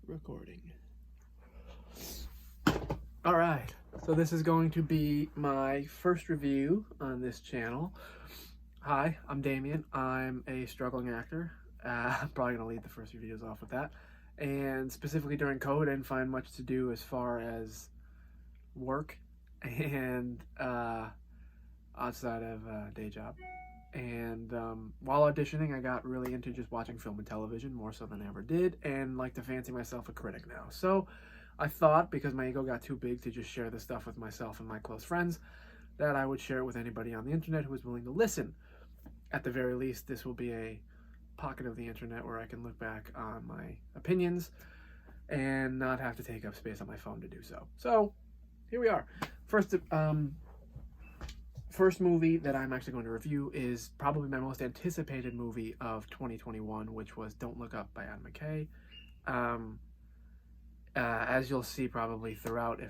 Recording. Alright, so this is going to be my first review on this channel. Hi, I'm Damien. I'm a struggling actor. I'm probably going to lead the first videos off with that. And specifically during COVID, I didn't find much to do as far as work and outside of a day job. And while auditioning, I got really into just watching film and television more so than I ever did, and like to fancy myself a critic now. So I thought, because my ego got too big to just share this stuff with myself and my close friends, that I would share it with anybody on the internet who is willing to listen. At the very least, this will be a pocket of the internet where I can look back on my opinions and not have to take up space on my phone to do so. So here we are. First movie that I'm actually going to review is probably my most anticipated movie of 2021, which was Don't Look Up by McKay. As you'll see probably throughout,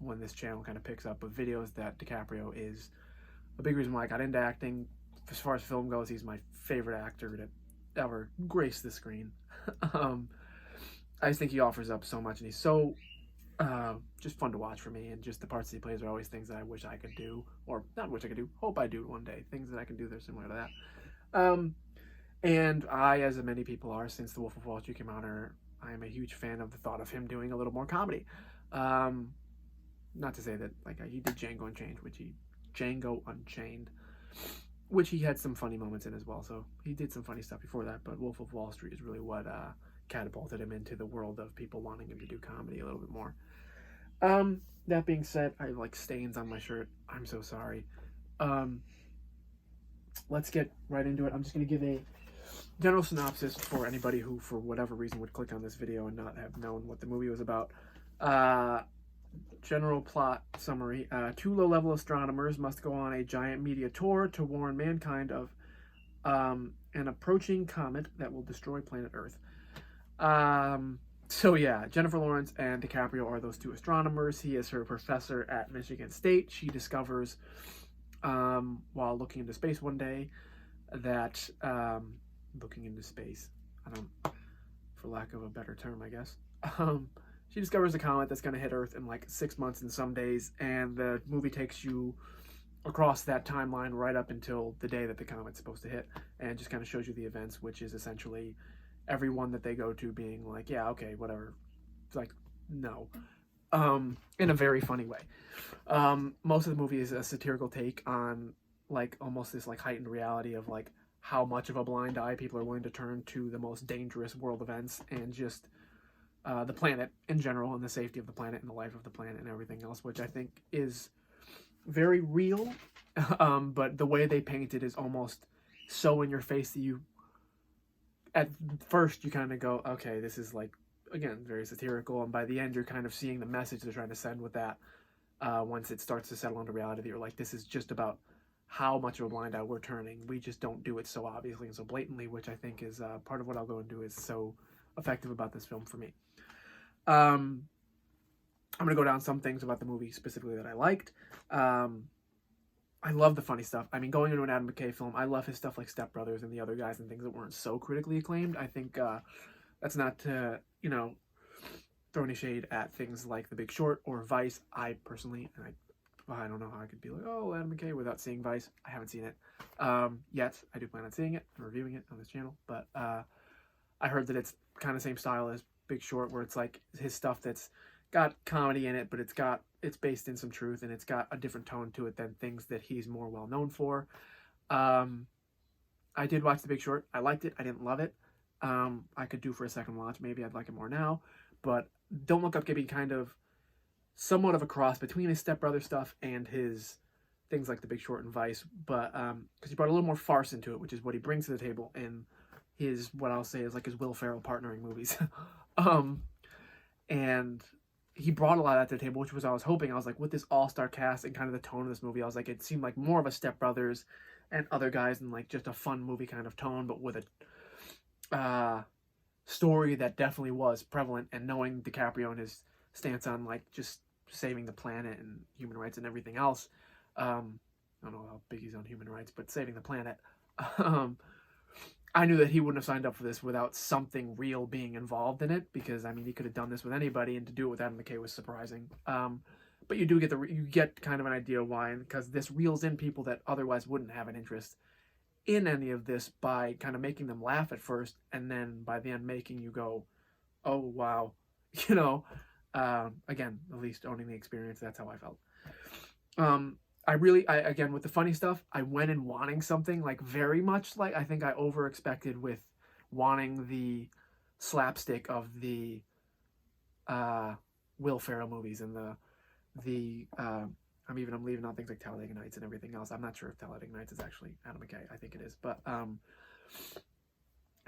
when this channel kind of picks up with videos, that DiCaprio is a big reason why I got into acting. As far as film goes, he's my favorite actor to ever grace the screen. I just think he offers up so much, and he's so just fun to watch for me, and just the parts he plays are always things that I wish I could do, or not wish I could do, hope I do one day, things that I can do that are similar to that. And I, as many people are, since The Wolf of Wall Street came out, I am a huge fan of the thought of him doing a little more comedy. Not to say that, like, he did Django Unchained, which he had some funny moments in as well, so he did some funny stuff before that, but Wolf of Wall Street is really what catapulted him into the world of people wanting him to do comedy a little bit more. That being said, I have like stains on my shirt. I'm so sorry. Let's get right into it. I'm just going to give a general synopsis for anybody who, for whatever reason, would click on this video and not have known what the movie was about. General plot summary. Two low-level astronomers must go on a giant media tour to warn mankind of an approaching comet that will destroy planet Earth. So yeah, Jennifer Lawrence and DiCaprio are those two astronomers. He is her professor at Michigan State. She discovers, while looking into space one day, that, looking into space, for lack of a better term, I guess, she discovers a comet that's going to hit Earth in like 6 months and some days, and the movie takes you across that timeline right up until the day that the comet's supposed to hit, and just kind of shows you the events, which is essentially everyone that they go to being like, yeah, okay, whatever. It's like, no. In a very funny way. Most of the movie is a satirical take on like almost this like heightened reality of like how much of a blind eye people are willing to turn to the most dangerous world events, and just the planet in general, and the safety of the planet and the life of the planet and everything else, which I think is very real. But the way they paint it is almost so in your face that you, at first you kind of go, okay, this is like, again, very satirical, and by the end you're kind of seeing the message they're trying to send with that. Once it starts to settle into reality, that you're like, this is just about how much of a blind eye we're turning. We just don't do it so obviously and so blatantly, which I think is part of what I'll go into is so effective about this film for me. I'm going to go down some things about the movie specifically that I liked. I love the funny stuff. I mean, going into an Adam McKay film, I love his stuff like Step Brothers and the other guys and things that weren't so critically acclaimed. I think that's not to, throw any shade at things like The Big Short or Vice. I personally, and I don't know how I could be like, oh, Adam McKay without seeing Vice. I haven't seen it yet. I do plan on seeing it and reviewing it on this channel, but I heard that it's kind of same style as Big Short, where it's like his stuff that's got comedy in it, but it's based in some truth, and it's got a different tone to it than things that he's more well known for. I did watch The Big Short. I liked it. I didn't love it. I could do for a second watch. Maybe I'd like it more now. But Don't Look Up gave me kind of somewhat of a cross between his Step Brother stuff and his things like The Big Short and Vice, but because he brought a little more farce into it, which is what he brings to the table in his, what I'll say is like his Will Ferrell partnering movies. And he brought a lot of that to the table, which was I was hoping. I was like, with this all-star cast and kind of the tone of this movie, I was like, it seemed like more of a Step Brothers and other guys, and like just a fun movie kind of tone, but with a story that definitely was prevalent. And knowing DiCaprio and his stance on like just saving the planet and human rights and everything else, I don't know how big he's on human rights, but saving the planet, I knew that he wouldn't have signed up for this without something real being involved in it, because I mean he could have done this with anybody, and to do it with Adam McKay was surprising. But you do get you get kind of an idea why, because this reels in people that otherwise wouldn't have an interest in any of this by kind of making them laugh at first, and then by the end making you go, oh wow, you know. Again, at least owning the experience, that's how I felt. I again, with the funny stuff, I went in wanting something like very much like, I think I over expected with wanting the slapstick of the Will Ferrell movies, and the I'm leaving out things like Talladega Nights and everything else. I'm not sure if Talladega Nights is actually Adam McKay. I think it is, but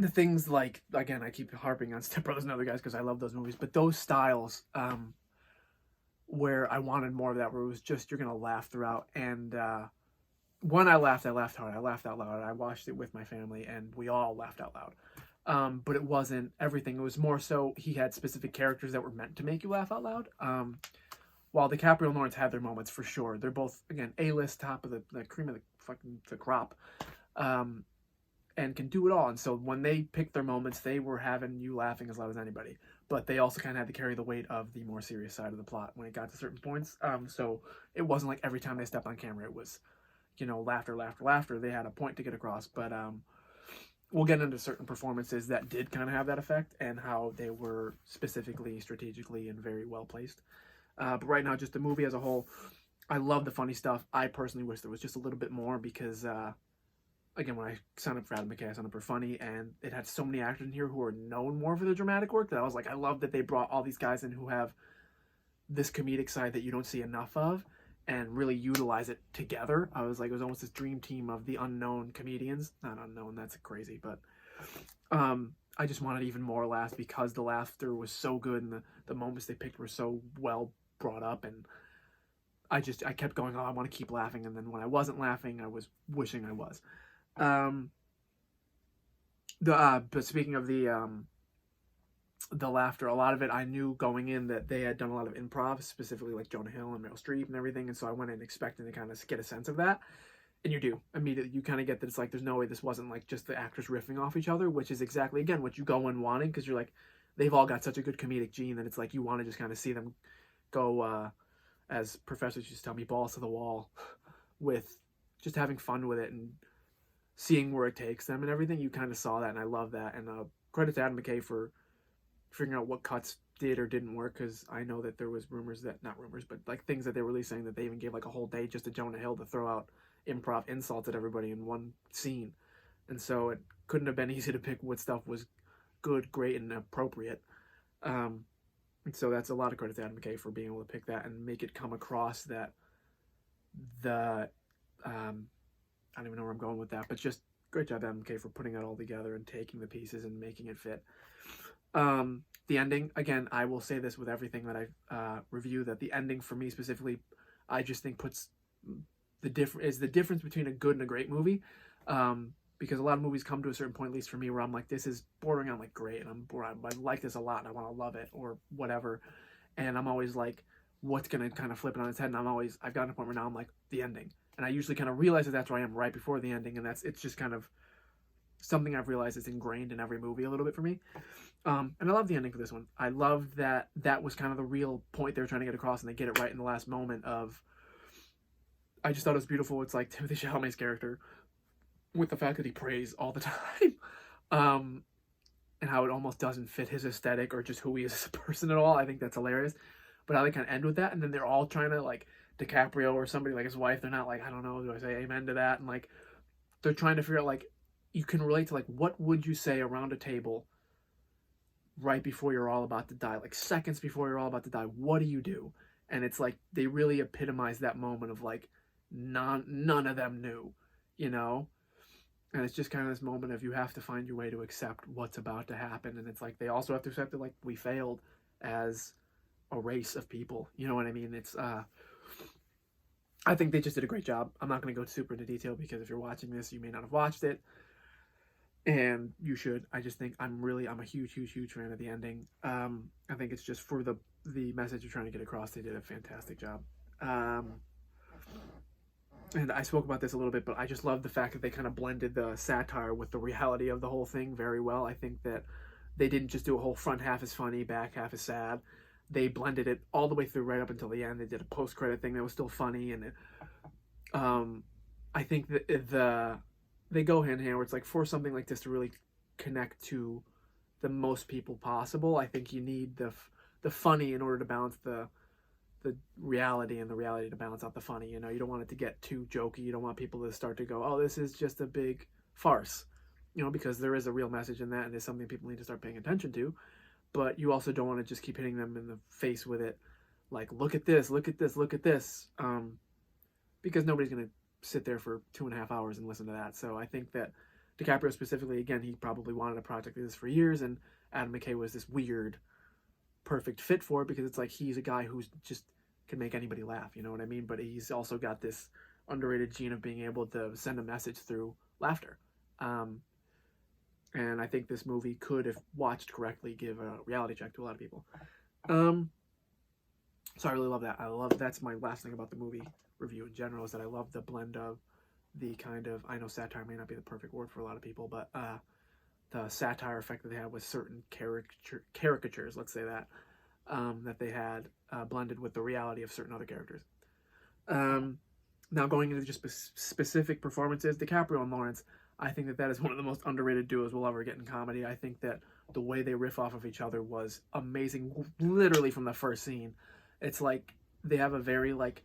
the things like, again, I keep harping on Step Brothers and Other Guys because I love those movies, but those styles, where I wanted more of that, where it was just you're gonna laugh throughout. And when I laughed hard. I laughed out loud. I watched it with my family, and we all laughed out loud. But it wasn't everything. It was more so he had specific characters that were meant to make you laugh out loud. While DiCaprio and Lawrence had their moments for sure, they're both, again, A-list, top of the cream of the crop. And can do it all. And so when they picked their moments, they were having you laughing as loud as anybody. But they also kind of had to carry the weight of the more serious side of the plot when it got to certain points. So it wasn't like every time they stepped on camera, it was, laughter, laughter, laughter. They had a point to get across. But we'll get into certain performances that did kind of have that effect, and how they were specifically, strategically, and very well placed. But right now, just the movie as a whole, I love the funny stuff. I personally wish there was just a little bit more, because again, when I signed up for Adam McKay, I signed up for funny, and it had so many actors in here who are known more for their dramatic work that I was like, I love that they brought all these guys in who have this comedic side that you don't see enough of, and really utilize it together. I was like, it was almost this dream team of the unknown comedians. Not unknown, that's crazy, but I just wanted even more laughs, because the laughter was so good, and the moments they picked were so well brought up, and I kept going, oh, I want to keep laughing, and then when I wasn't laughing, I was wishing I was. But speaking of the laughter, a lot of it I knew going in that they had done a lot of improv, specifically like Jonah Hill and Meryl Streep and everything, and so I went in expecting to kind of get a sense of that, and you do immediately. You kind of get that it's like there's no way this wasn't like just the actors riffing off each other, which is exactly, again, what you go in wanting, because you're like, they've all got such a good comedic gene that it's like you want to just kind of see them go, as professors used to tell me, balls to the wall, with just having fun with it and seeing where it takes them and everything. You kind of saw that, and I love that. And credit to Adam McKay for figuring out what cuts did or didn't work, because I know that there was not rumors, but like things that they were releasing that they even gave like a whole day just to Jonah Hill to throw out improv insults at everybody in one scene. And so it couldn't have been easy to pick what stuff was good, great, and appropriate. And so that's a lot of credit to Adam McKay for being able to pick that and make it come across that I don't even know where I'm going with that, but just great job, Adam McKay, for putting that all together and taking the pieces and making it fit. The ending, again, I will say this with everything that I review, that the ending for me specifically, I just think puts the difference between a good and a great movie. Because a lot of movies come to a certain point, at least for me, where I'm like, this is bordering on like great, and I like this a lot, and I want to love it, or whatever. And I'm always like, what's going to kind of flip it on its head? And I've gotten to a point where now I'm like, the ending. And I usually kind of realize that that's where I am right before the ending, and it's just kind of something I've realized is ingrained in every movie a little bit for me. And I love the ending for this one. I love that was kind of the real point they were trying to get across, and they get it right in the last moment of, I just thought it was beautiful. It's like Timothée Chalamet's character, with the fact that he prays all the time, and how it almost doesn't fit his aesthetic or just who he is as a person at all. I think that's hilarious. But how they kind of end with that, and then they're all trying to, like, DiCaprio or somebody like his wife, they're not like, I don't know, do I say amen to that? And like, they're trying to figure out, like, you can relate to, like, what would you say around a table right before you're all about to die, like seconds before you're all about to die? What do you do? And it's like they really epitomize that moment of like none of them knew, you know. And it's just kind of this moment of you have to find your way to accept what's about to happen. And it's like they also have to accept that, like, we failed as a race of people, you know what I mean? It's I think they just did a great job. I'm not going to go super into detail, because if you're watching this, you may not have watched it, and you should. I just think I'm a huge fan of the ending. I think it's just for the message you're trying to get across, they did a fantastic job. and I spoke about this a little bit, but I just love the fact that they kind of blended the satire with the reality of the whole thing very well. I think that they didn't just do a whole front half is funny, back half is sad. They blended it all the way through right up until the end. They did a post credit thing that was still funny, and I think that they go hand in hand. Where it's like, for something like this to really connect to the most people possible, I think you need the funny in order to balance the reality, and the reality to balance out the funny. You know, you don't want it to get too jokey. You don't want people to start to go, oh, this is just a big farce, you know, because there is a real message in that, and it's something people need to start paying attention to. But you also don't want to just keep hitting them in the face with it, like, look at this, look at this, look at this, because nobody's going to sit there for 2.5 hours and listen to that. So I think that DiCaprio specifically, again, he probably wanted a project like this for years, and Adam McKay was this weird, perfect fit for it, because it's like, he's a guy who's just can make anybody laugh, you know what I mean? But he's also got this underrated gene of being able to send a message through laughter. And I think this movie could, if watched correctly, give a reality check to a lot of people. So I really love that. That's my last thing about the movie review in general, is that I love the blend of the kind of, I know satire may not be the perfect word for a lot of people, but the satire effect that they have with certain caricatures, let's say that, that they had blended with the reality of certain other characters. Now going into just specific performances, DiCaprio and Lawrence, I think that is one of the most underrated duos we'll ever get in comedy. I think that the way they riff off of each other was amazing, literally from the first scene. It's like they have a very like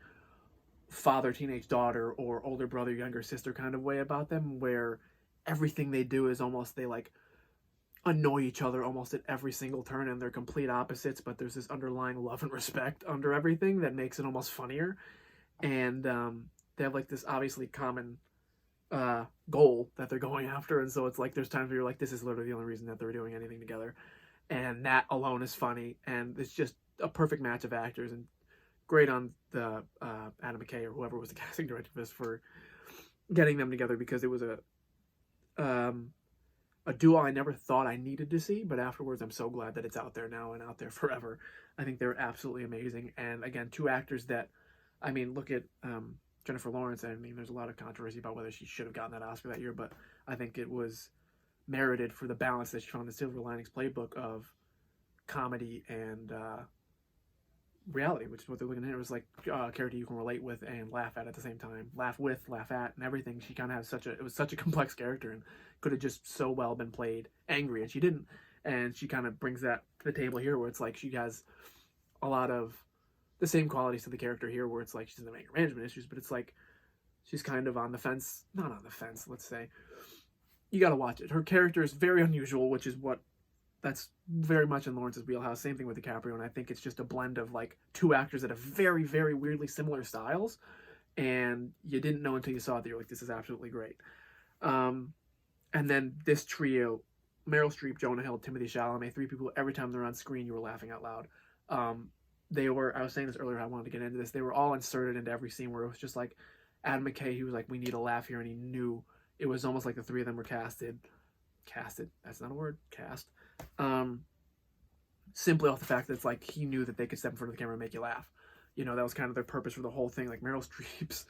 father, teenage daughter, or older brother, younger sister kind of way about them, where everything they do is almost, they like annoy each other almost at every single turn, and they're complete opposites, but there's this underlying love and respect under everything that makes it almost funnier. And they have like this obviously common goal that they're going after, and so it's like there's times where you're like, this is literally the only reason that they're doing anything together, and that alone is funny, and it's just a perfect match of actors, and great on the Adam McKay or whoever was the casting director for this for getting them together, because it was a duo I never thought I needed to see, but afterwards I'm so glad that it's out there now and out there forever. I think they're absolutely amazing, and again, two actors that, I mean, look at Jennifer Lawrence. I mean, there's a lot of controversy about whether she should have gotten that Oscar that year, but I think it was merited for the balance that she found in the Silver Linings Playbook of comedy and reality, which is what they're looking at. It was like a character you can relate with and laugh at the same time. Laugh with, laugh at, and everything. She kind of has it was such a complex character, and could have just so well been played angry, and she didn't. And she kind of brings that to the table here, where it's like she has a lot of the same qualities to the character here, where it's like she doesn't have anger management issues, but it's like she's kind of on the fence, not on the fence, let's say. You got to watch it. Her character is very unusual, which is that's very much in Lawrence's wheelhouse. Same thing with DiCaprio, and I think it's just a blend of like two actors that have very, very weirdly similar styles, and you didn't know until you saw it that you're like, this is absolutely great. And then this trio, Meryl Streep, Jonah Hill, Timothée Chalamet, three people, every time they're on screen, you were laughing out loud. I was saying this earlier, I wanted to get into this, they were all inserted into every scene, where it was just like Adam McKay, he was like, we need a laugh here, and he knew it was almost like the three of them were casted, that's not a word, cast, simply off the fact that it's like he knew that they could step in front of the camera and make you laugh. You know, that was kind of their purpose for the whole thing. Like Meryl Streep's,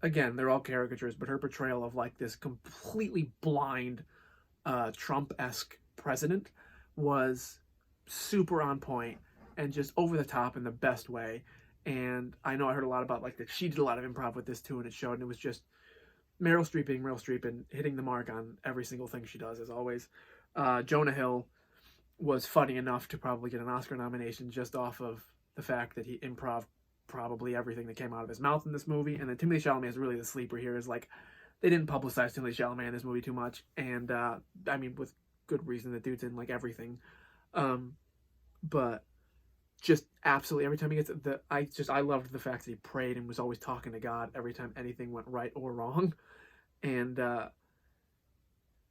again, they're all caricatures, but her portrayal of like this completely blind Trump-esque president was super on point and just over the top in the best way. And I know I heard a lot about like that she did a lot of improv with this too, and it showed, and it was just Meryl Streep being Meryl Streep and hitting the mark on every single thing she does, as always. Jonah Hill was funny enough to probably get an Oscar nomination just off of the fact that he improv probably everything that came out of his mouth in this movie. And then Timothée Chalamet is really the sleeper here. Is like, they didn't publicize Timothée Chalamet in this movie too much, and I mean, with good reason. The dude's in like everything, but just absolutely every time he gets I loved the fact that he prayed and was always talking to God every time anything went right or wrong. And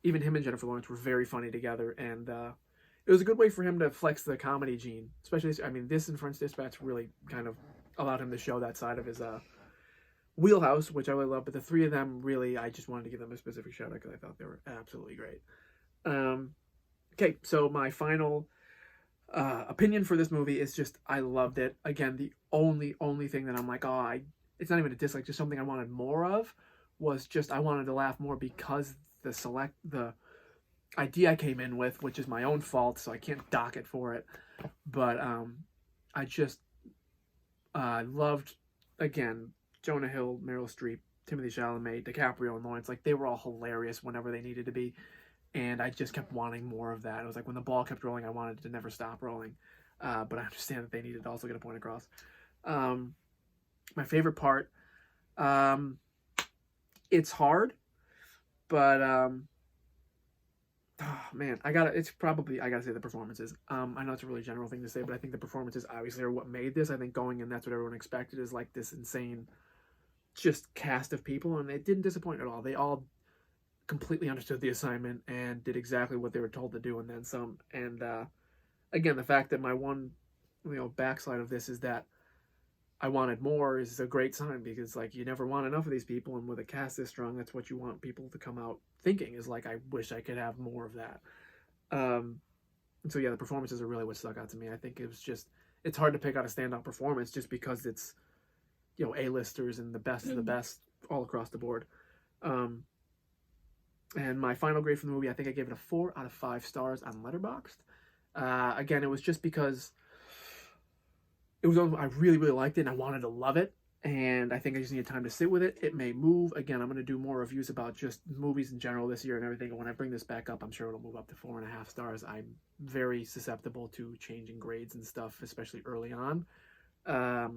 even him and Jennifer Lawrence were very funny together, and it was a good way for him to flex the comedy gene, especially, I mean, this and French Dispatch really kind of allowed him to show that side of his wheelhouse, which I really love. But the three of them, really, I just wanted to give them a specific shout out because I thought they were absolutely great. Okay, so my final opinion for this movie is just, I loved it. Again, the only thing that I'm like, oh, it's not even a dislike, just something I wanted more of, was just I wanted to laugh more because the idea I came in with, which is my own fault, so I can't dock it for it. But I just loved, again, Jonah Hill, Meryl Streep, Timothy Chalamet, DiCaprio, and Lawrence. Like, they were all hilarious whenever they needed to be, and I just kept wanting more of that. It was like when the ball kept rolling, I wanted it to never stop rolling. But I understand that they needed to also get a point across. My favorite part, it's hard, but oh man, I gotta say the performances. I know it's a really general thing to say, but I think the performances obviously are what made this. I think going in, that's what everyone expected, is like this insane just cast of people, and it didn't disappoint at all. They all completely understood the assignment and did exactly what they were told to do, and then some. And again, the fact that my one backslide of this is that I wanted more is a great sign, because like, you never want enough of these people, and with a cast this strong, that's what you want people to come out thinking, is like, I wish I could have more of that. And so yeah, the performances are really what stuck out to me. I think it's hard to pick out a standout performance just because it's A-listers and the best of the best all across the board. And my final grade for the movie, I think I gave it a 4 out of 5 stars on Letterboxd. Again, it was just because I really, really liked it, and I wanted to love it, and I think I just needed time to sit with it. It may move. Again, I'm going to do more reviews about just movies in general this year and everything, and when I bring this back up, I'm sure it'll move up to 4.5 stars. I'm very susceptible to changing grades and stuff, especially early on. But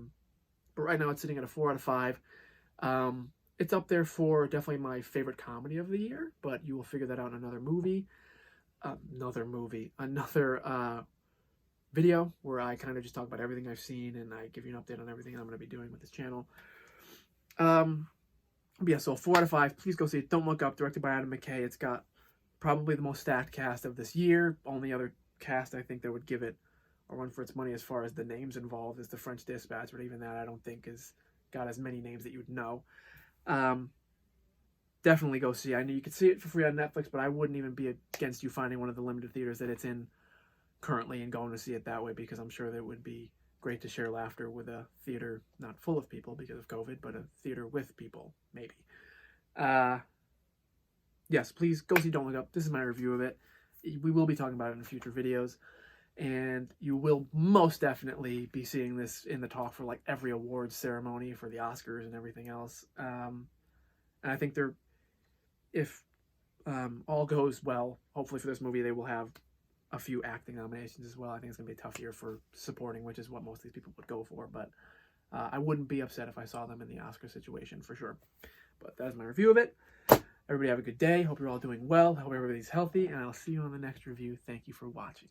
right now, it's sitting at a 4 out of 5. It's up there for definitely my favorite comedy of the year, but you will figure that out in another video where I kind of just talk about everything I've seen, and I give you an update on everything I'm going to be doing with this channel. Yeah, so 4 out of 5. Please go see it. Don't Look Up, directed by Adam McKay. It's got probably the most stacked cast of this year. Only other cast I think that would give it a run for its money as far as the names involved is The French Dispatch, but even that I don't think has got as many names that you'd know. Definitely go see it. I know you can see it for free on Netflix, but I wouldn't even be against you finding one of the limited theaters that it's in currently and going to see it that way, because I'm sure that it would be great to share laughter with a theater not full of people because of COVID, but a theater with people, maybe. Yes, please go see Don't Look Up. This is my review of it. We will be talking about it in future videos, and you will most definitely be seeing this in the talk for like every awards ceremony for the Oscars and everything else. And I think if all goes well, hopefully for this movie, they will have a few acting nominations as well. I think it's going to be a tough year for supporting, which is what most of these people would go for, but I wouldn't be upset if I saw them in the Oscar situation for sure. But that is my review of it. Everybody have a good day. Hope you're all doing well. Hope everybody's healthy, and I'll see you on the next review. Thank you for watching.